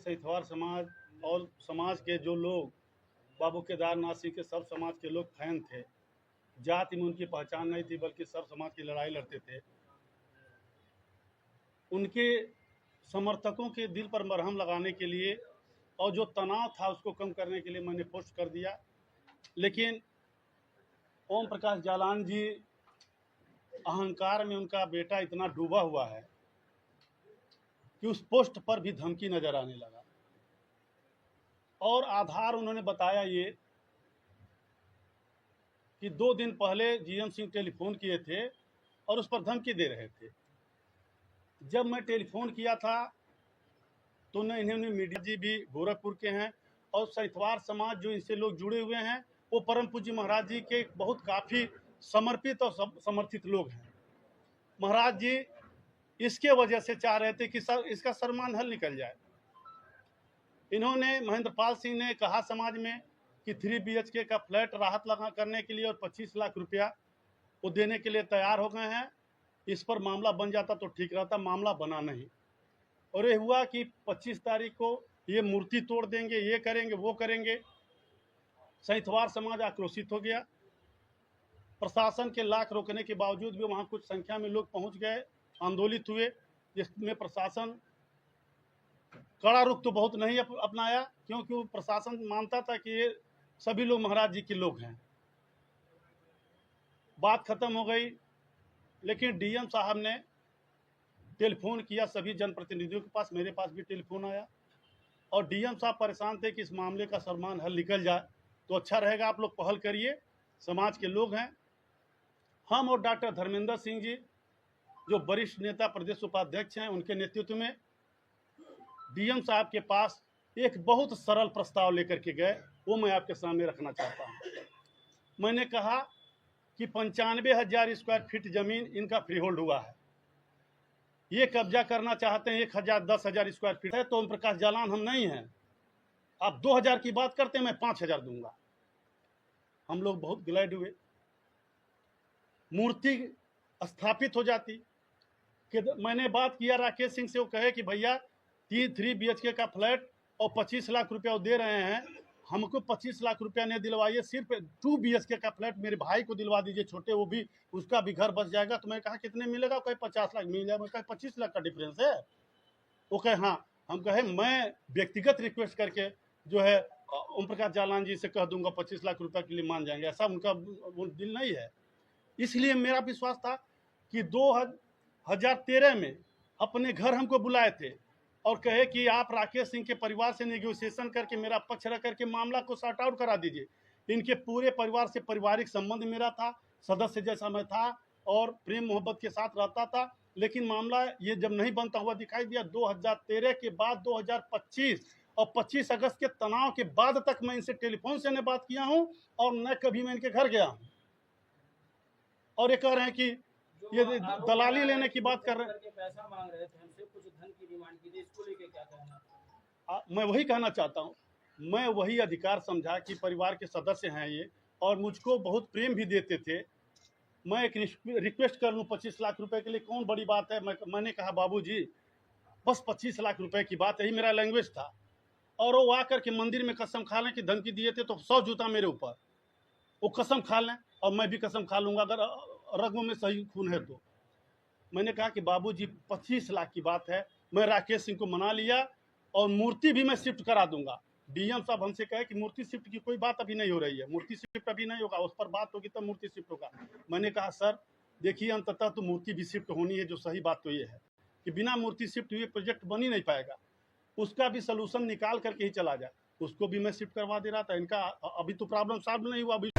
सहितवार समाज और समाज के जो लोग बाबू केदारनाथ सिंह के सब समाज के लोग फैन थे। जाति में उनकी पहचान नहीं थी, बल्कि सब समाज की लड़ाई लड़ते थे। उनके समर्थकों के दिल पर मरहम लगाने के लिए और जो तनाव था उसको कम करने के लिए मैंने पोस्ट कर दिया। लेकिन ओम प्रकाश जालान जी अहंकार में उनका बेटा इतना डूबा हुआ है कि उस पोस्ट पर भी धमकी नजर आने लगा। और आधार उन्होंने बताया ये कि 2 दिन पहले जीएम सिंह टेलीफोन किए थे और उस पर धमकी दे रहे थे। जब मैं टेलीफोन किया था तो इन्होंने मीडिया जी भी गोरखपुर के हैं और सहितवार समाज जो इनसे लोग जुड़े हुए हैं वो परम पूज्य महाराज जी के बहुत काफ़ी समर्पित और समर्थित लोग हैं। महाराज जी इसके वजह से चाह रहे थे कि इसका सम्मान हल निकल जाए। इन्होंने महेंद्रपाल सिंह ने कहा समाज में कि 3 BHK का फ्लैट राहत लगा करने के लिए और 25 लाख रुपया वो देने के लिए तैयार हो गए हैं। इस पर मामला बन जाता तो ठीक रहता, मामला बना नहीं। और ये हुआ कि 25 तारीख को ये मूर्ति तोड़ देंगे, ये करेंगे, वो करेंगे। सहितवार समाज आक्रोशित हो गया। प्रशासन के लाख रोकने के बावजूद भी वहाँ कुछ संख्या में लोग पहुँच गए, आंदोलित हुए, जिसमें प्रशासन कड़ा रुख तो बहुत नहीं अपनाया, क्योंकि प्रशासन मानता था कि ये सभी लोग महाराज जी के लोग हैं। बात खत्म हो गई, लेकिन डीएम साहब ने टेलीफोन किया सभी जनप्रतिनिधियों के पास, मेरे पास भी टेलीफोन आया और डीएम साहब परेशान थे कि इस मामले का सम्मान हल निकल जाए तो अच्छा रहेगा, आप लोग पहल करिए, समाज के लोग हैं। हम और डॉक्टर धर्मेंद्र सिंह जी जो वरिष्ठ नेता प्रदेश उपाध्यक्ष हैं, उनके नेतृत्व में डीएम साहब के पास एक बहुत सरल प्रस्ताव लेकर के गए, वो मैं आपके सामने रखना चाहता हूँ। मैंने कहा कि 95,000 स्क्वायर फीट जमीन इनका फ्री होल्ड हुआ है, ये कब्जा करना चाहते हैं 10,000 स्क्वायर फीट है, तो ओम प्रकाश जालान हम नहीं हैं। आप 2,000 की बात करते हैं, मैं 5,000 दूंगा। हम लोग बहुत ग्लैड हुए, मूर्ति स्थापित हो जाती। कि मैंने बात किया राकेश सिंह से, वो कहे कि भैया 3 BHK का फ्लैट और 25 लाख रुपया वो दे रहे हैं, हमको 25 लाख रुपया नहीं दिलवाइए, सिर्फ 2 BHK का फ्लैट मेरे भाई को दिलवा दीजिए छोटे, वो भी उसका भी घर बस जाएगा। तो मैं कहा कितने मिलेगा? कहे 50 लाख मिल जाएगा। मैं कहा 25 लाख का डिफरेंस है। वो कहे हाँ। हम कहे मैं व्यक्तिगत रिक्वेस्ट करके जो है ओम प्रकाश जालान जी से कह दूंगा 25 लाख रुपया के लिए मान जाएंगे, ऐसा उनका वो दिल नहीं है। इसलिए मेरा विश्वास था कि 2013 में अपने घर हमको बुलाए थे और कहे कि आप राकेश सिंह के परिवार से नेगोशिएशन करके मेरा पक्ष रख करके मामला को सॉर्ट आउट करा दीजिए। इनके पूरे परिवार से पारिवारिक संबंध मेरा था, सदस्य जैसा मैं था और प्रेम मोहब्बत के साथ रहता था। लेकिन मामला ये जब नहीं बनता हुआ दिखाई दिया, 2013 के बाद 2025 और 25 अगस्त के तनाव के बाद तक मैं इनसे टेलीफोन से न बात किया हूँ और न कभी मैं इनके घर गया हूँ। और ये कह रहे हैं कि ये दलाली लेने की बात कर रहे हैं, पैसा मांग रहे थे हमसे, कुछ धन की डिमांड की थी, इसको लेके क्या कहना? मैं वही कहना चाहता हूँ, मैं वही अधिकार समझा कि परिवार के सदस्य हैं ये और मुझको बहुत प्रेम भी देते थे। मैं एक रिक्वेस्ट कर लूँ 25 लाख रुपए के लिए, कौन बड़ी बात है। मैंने कहा बाबूजी बस 25 लाख रुपए की बात, यही मेरा लैंग्वेज था। और वो आकर के मंदिर में कसम खा लें कि धमकी दिए थे तो 100 जूता मेरे ऊपर, वो कसम खा लें और मैं भी कसम खा लूँगा अगर रगों में सही खून है तो। मैंने कहा कि बाबूजी 25 लाख की बात है, मैं राकेश सिंह को मना लिया और मूर्ति भी मैं शिफ्ट करा दूंगा। डीएम साहब हमसे कहे कि मूर्ति शिफ्ट की कोई बात अभी नहीं हो रही है, मूर्ति शिफ्ट अभी नहीं होगा, उस पर बात होगी तब मूर्ति शिफ्ट होगा। मैंने कहा सर देखिए अंततः तो मूर्ति भी शिफ्ट होनी है, जो सही बात तो ये है कि बिना मूर्ति शिफ्ट हुए प्रोजेक्ट बन ही नहीं पाएगा, उसका भी सोल्यूशन निकाल करके ही चला जाए। उसको भी मैं शिफ्ट करवा दे रहा था। इनका अभी तो प्रॉब्लम सॉल्व नहीं हुआ। अभी